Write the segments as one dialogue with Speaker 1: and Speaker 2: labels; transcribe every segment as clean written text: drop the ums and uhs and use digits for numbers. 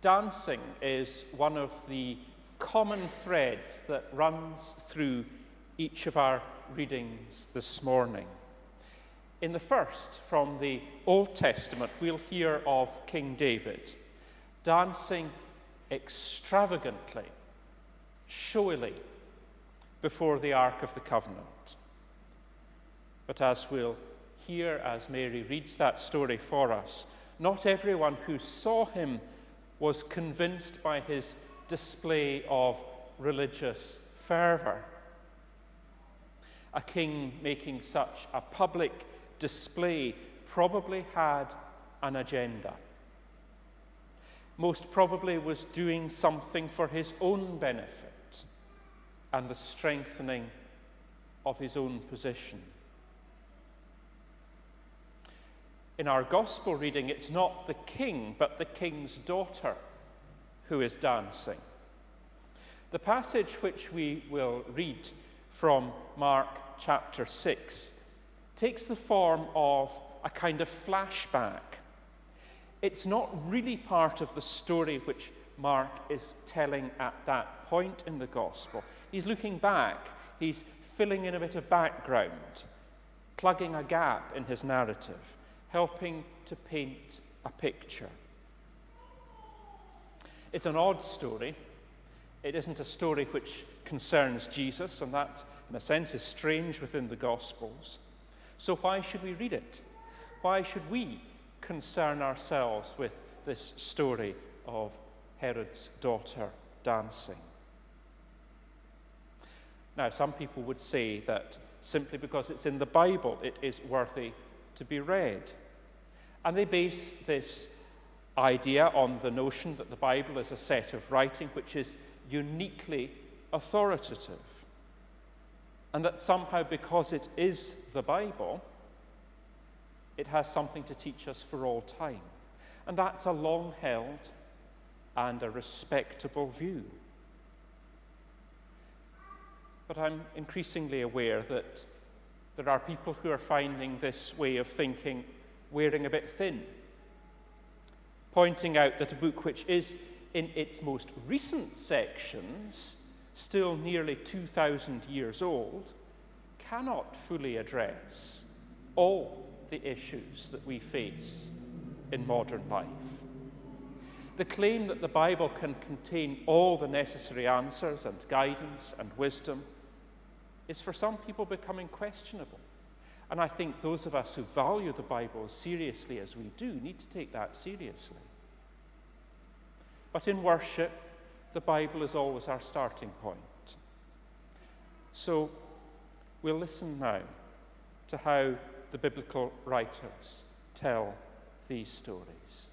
Speaker 1: Dancing is one of the common threads that runs through each of our readings this morning. In the first, from the Old Testament, we'll hear of King David dancing extravagantly, showily, before the Ark of the Covenant. But as we'll hear as Mary reads that story for us, not everyone who saw him was convinced by his display of religious fervour. A king making such a public display probably had an agenda. Most probably was doing something for his own benefit and the strengthening of his own position. In our gospel reading, it's not the king, but the king's daughter who is dancing. The passage which we will read from Mark chapter 6 takes the form of a kind of flashback. It's not really part of the story which Mark is telling at that point in the gospel. He's looking back, he's filling in a bit of background, plugging a gap in his narrative, helping to paint a picture. It's an odd story. It isn't a story which concerns Jesus, and that, in a sense, is strange within the Gospels. So why should we read it? Why should we concern ourselves with this story of Herod's daughter dancing? Now, some people would say that simply because it's in the Bible, it is worthy to be read. And they base this idea on the notion that the Bible is a set of writing which is uniquely authoritative. And that somehow, because it is the Bible, it has something to teach us for all time. And that's a long-held and a respectable view. But I'm increasingly aware that there are people who are finding this way of thinking wearing a bit thin, pointing out that a book which is, in its most recent sections, still nearly 2,000 years old, cannot fully address all the issues that we face in modern life. The claim that the Bible can contain all the necessary answers and guidance and wisdom is for some people becoming questionable. And I think those of us who value the Bible as seriously as we do need to take that seriously. But in worship, the Bible is always our starting point. So we'll listen now to how the biblical writers tell these stories.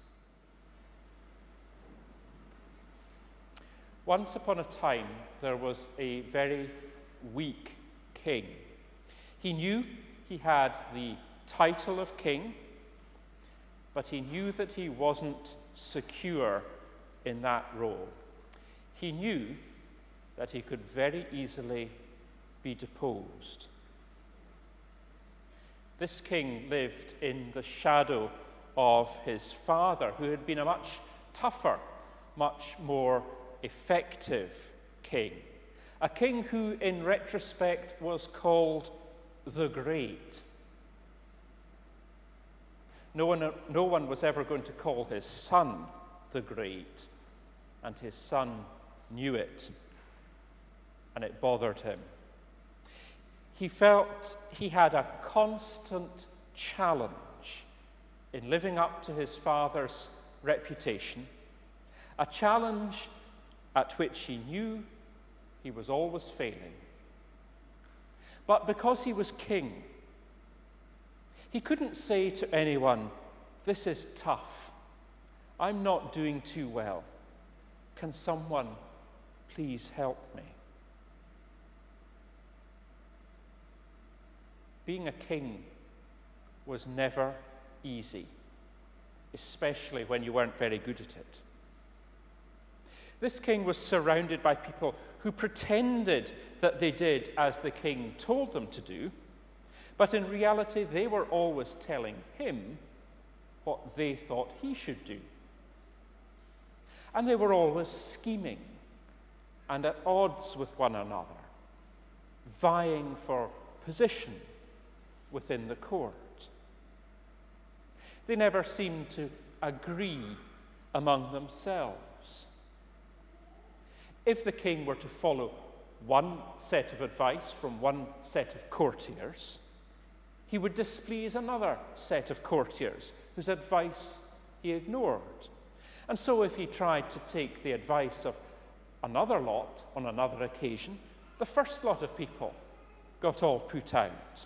Speaker 1: Once upon a time, there was a very weak king. He knew he had the title of king, but he knew that he wasn't secure in that role. He knew that he could very easily be deposed. This king lived in the shadow of his father, who had been a much tougher, much more effective king. A king who, in retrospect, was called the Great. No one was ever going to call his son the Great, and his son knew it, and it bothered him. He felt he had a constant challenge in living up to his father's reputation, a challenge at which he knew he was always failing. But because he was king, he couldn't say to anyone, "This is tough. I'm not doing too well. Can someone please help me?" Being a king was never easy, especially when you weren't very good at it. This king was surrounded by people who pretended that they did as the king told them to do, but in reality they were always telling him what they thought he should do. And they were always scheming and at odds with one another, vying for position within the court. They never seemed to agree among themselves. If the king were to follow one set of advice from one set of courtiers, he would displease another set of courtiers whose advice he ignored. And so if he tried to take the advice of another lot on another occasion, the first lot of people got all put out.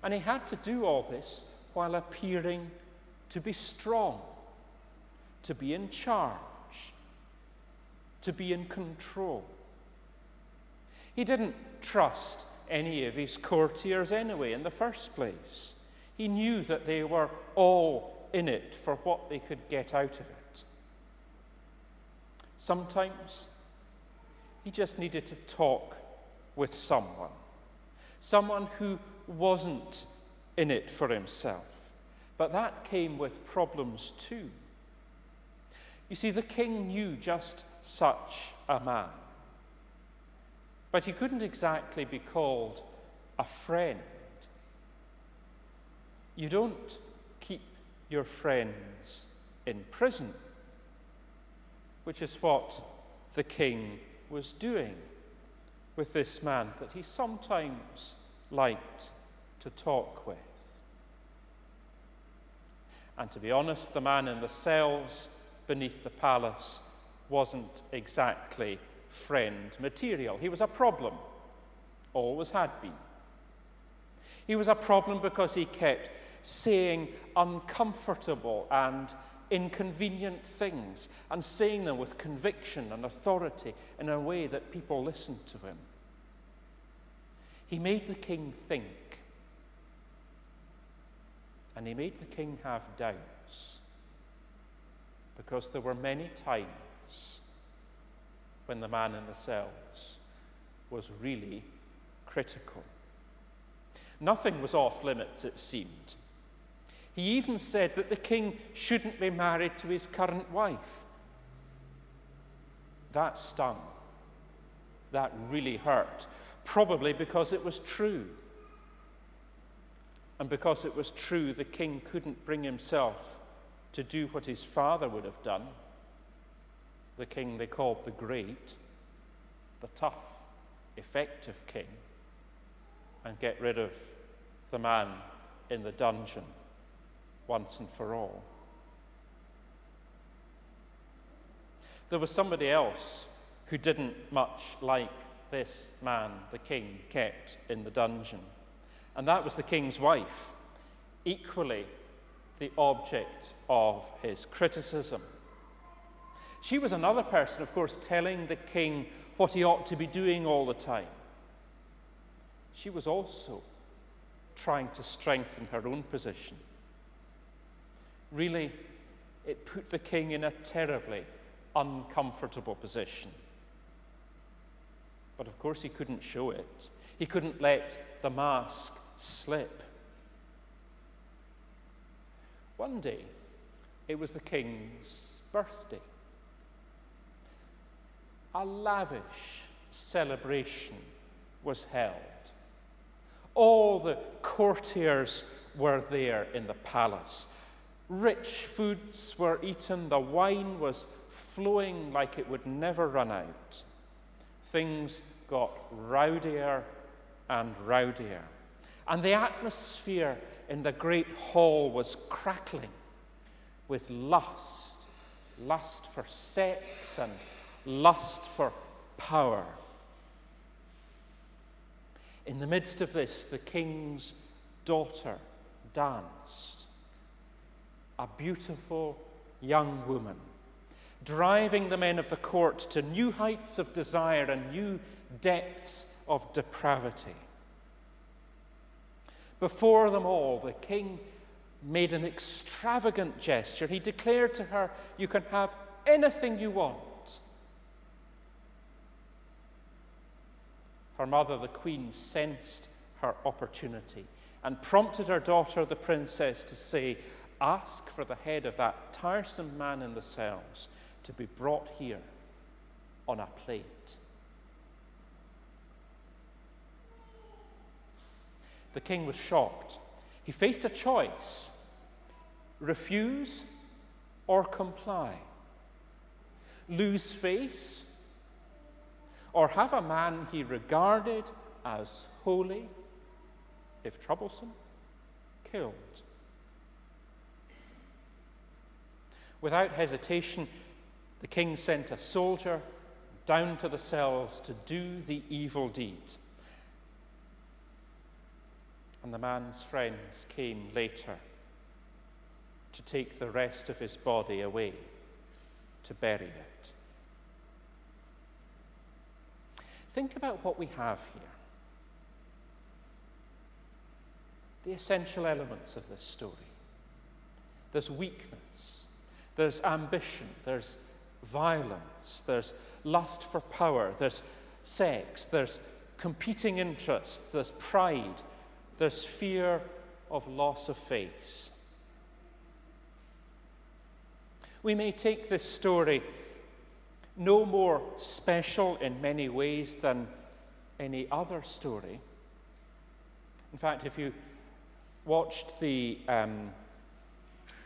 Speaker 1: And he had to do all this while appearing to be strong, to be in charge, to be in control. He didn't trust any of his courtiers anyway in the first place. He knew that they were all in it for what they could get out of it. Sometimes he just needed to talk with someone who wasn't in it for himself. But that came with problems too. You see, the king knew just such a man. But he couldn't exactly be called a friend. You don't keep your friends in prison, which is what the king was doing with this man that he sometimes liked to talk with. And to be honest, the man in the cells beneath the palace wasn't exactly friend material. He was a problem, always had been. He was a problem because he kept saying uncomfortable and inconvenient things and saying them with conviction and authority in a way that people listened to him. He made the king think, and he made the king have doubts, because there were many times when the man in the cells was really critical. Nothing was off limits, it seemed. He even said that the king shouldn't be married to his current wife. That stung. That really hurt, probably because it was true. And because it was true, the king couldn't bring himself to do what his father would have done. The king they called the Great, the tough, effective king, and get rid of the man in the dungeon once and for all. There was somebody else who didn't much like this man the king kept in the dungeon, and that was the king's wife, equally the object of his criticism. She was another person, of course, telling the king what he ought to be doing all the time. She was also trying to strengthen her own position. Really, it put the king in a terribly uncomfortable position. But of course he couldn't show it. He couldn't let the mask slip. One day, it was the king's birthday. A lavish celebration was held. All the courtiers were there in the palace. Rich foods were eaten. The wine was flowing like it would never run out. Things got rowdier and rowdier. And the atmosphere in the great hall was crackling with lust. Lust for sex and lust for power. In the midst of this, the king's daughter danced. A beautiful young woman, driving the men of the court to new heights of desire and new depths of depravity. Before them all, the king made an extravagant gesture. He declared to her, "You can have anything you want." Her mother, the queen, sensed her opportunity and prompted her daughter, the princess, to say, ask for the head of that tiresome man in the cells to be brought here on a plate. The king was shocked. He faced a choice: refuse or comply, lose face, or have a man he regarded as holy, if troublesome, killed. Without hesitation, the king sent a soldier down to the cells to do the evil deed. And the man's friends came later to take the rest of his body away to bury it. Think about what we have here. The essential elements of this story. There's weakness, there's ambition, there's violence, there's lust for power, there's sex, there's competing interests, there's pride, there's fear of loss of face. We may take this story no more special in many ways than any other story. In fact, if you watched the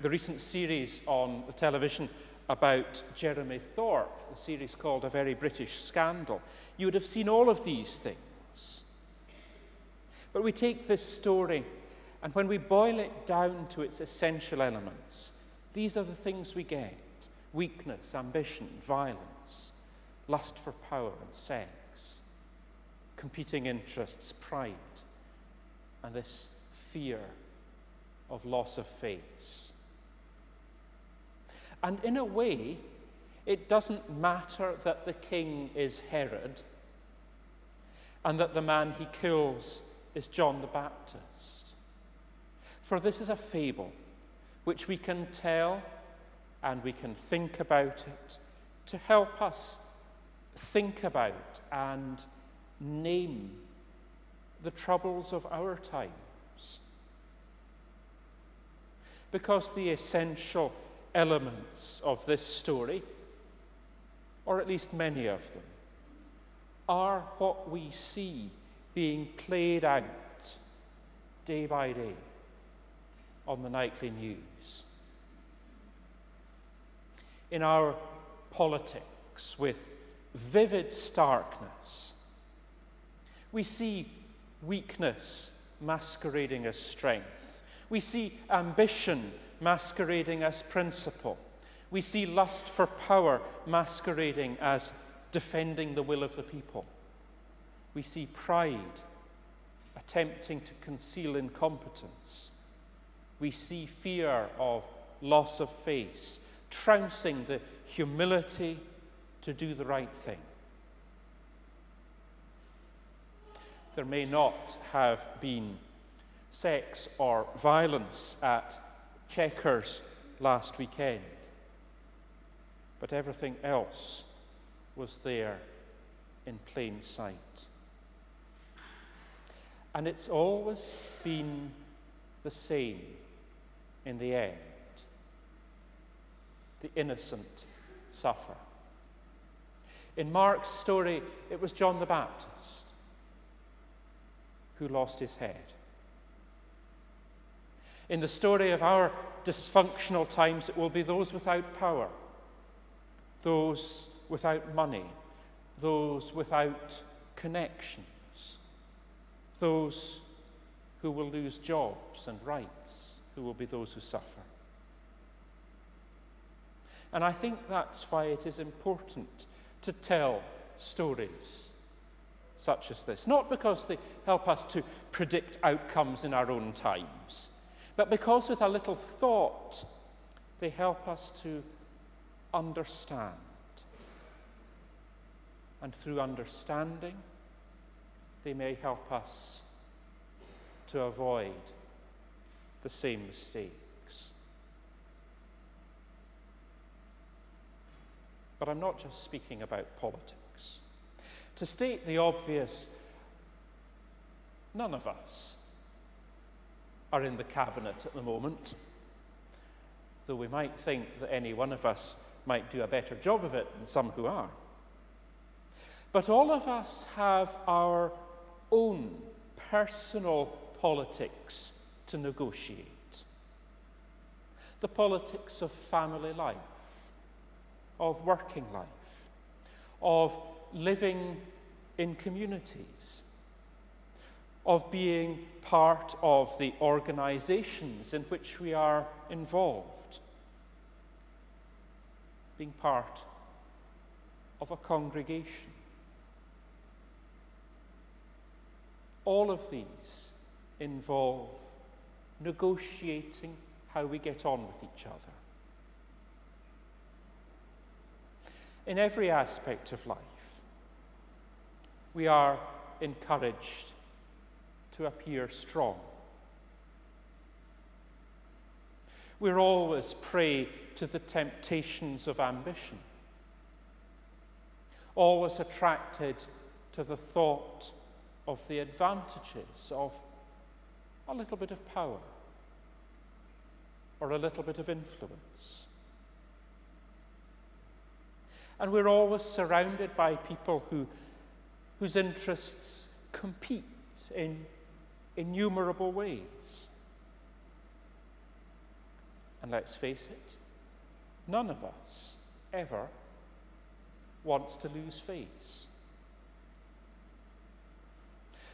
Speaker 1: recent series on the television about Jeremy Thorpe, the series called A Very British Scandal, you would have seen all of these things. But we take this story, and when we boil it down to its essential elements, these are the things we get: weakness, ambition, violence, lust for power and sex, competing interests, pride, and this fear of loss of face. And in a way, it doesn't matter that the king is Herod and that the man he kills is John the Baptist. For this is a fable which we can tell and we can think about it to help us think about and name the troubles of our times. Because the essential elements of this story, or at least many of them, are what we see being played out day by day on the nightly news. In our politics, with vivid starkness, we see weakness masquerading as strength. We see ambition masquerading as principle. We see lust for power masquerading as defending the will of the people. We see pride attempting to conceal incompetence. We see fear of loss of face trouncing the humility to do the right thing. There may not have been sex or violence at Chequers last weekend, but everything else was there in plain sight. And it's always been the same in the end. The innocent suffer. In Mark's story, it was John the Baptist who lost his head. In the story of our dysfunctional times, it will be those without power, those without money, those without connections, those who will lose jobs and rights, who will be those who suffer. And I think that's why it is important to tell stories such as this. Not because they help us to predict outcomes in our own times, but because with a little thought, they help us to understand. And through understanding, they may help us to avoid the same mistakes. But I'm not just speaking about politics. To state the obvious, none of us are in the cabinet at the moment. though we might think that any one of us might do a better job of it than some who are. But all of us have our own personal politics to negotiate. The politics of family life, of working life, of living in communities, of being part of the organizations in which we are involved, being part of a congregation. All of these involve negotiating how we get on with each other. In every aspect of life, we are encouraged to appear strong. We're always prey to the temptations of ambition, always attracted to the thought of the advantages of a little bit of power or a little bit of influence. And we're always surrounded by people whose interests compete in innumerable ways. And let's face it, none of us ever wants to lose face.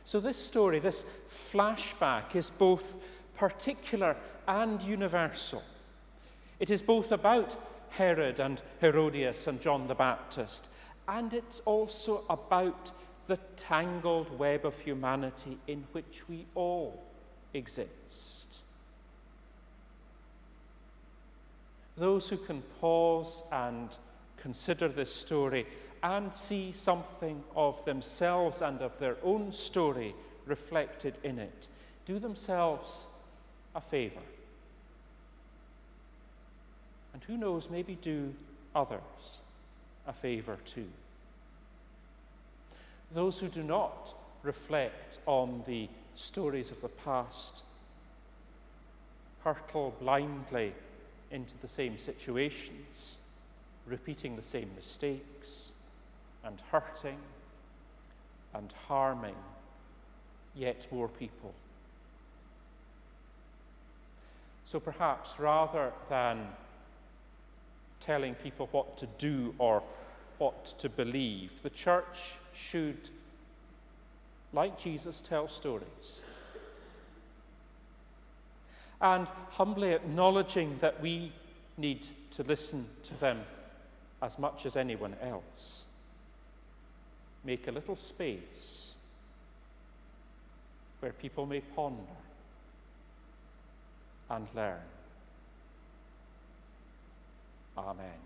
Speaker 1: So this story, this flashback, is both particular and universal. It is both about Herod and Herodias and John the Baptist, and it's also about the tangled web of humanity in which we all exist. Those who can pause and consider this story and see something of themselves and of their own story reflected in it, do themselves a favor. And who knows, maybe do others a favor too. Those who do not reflect on the stories of the past hurtle blindly into the same situations, repeating the same mistakes, and hurting and harming yet more people. So perhaps rather than telling people what to do or what to believe, the church should, like Jesus, tell stories. And humbly acknowledging that we need to listen to them as much as anyone else, make a little space where people may ponder and learn. Amen.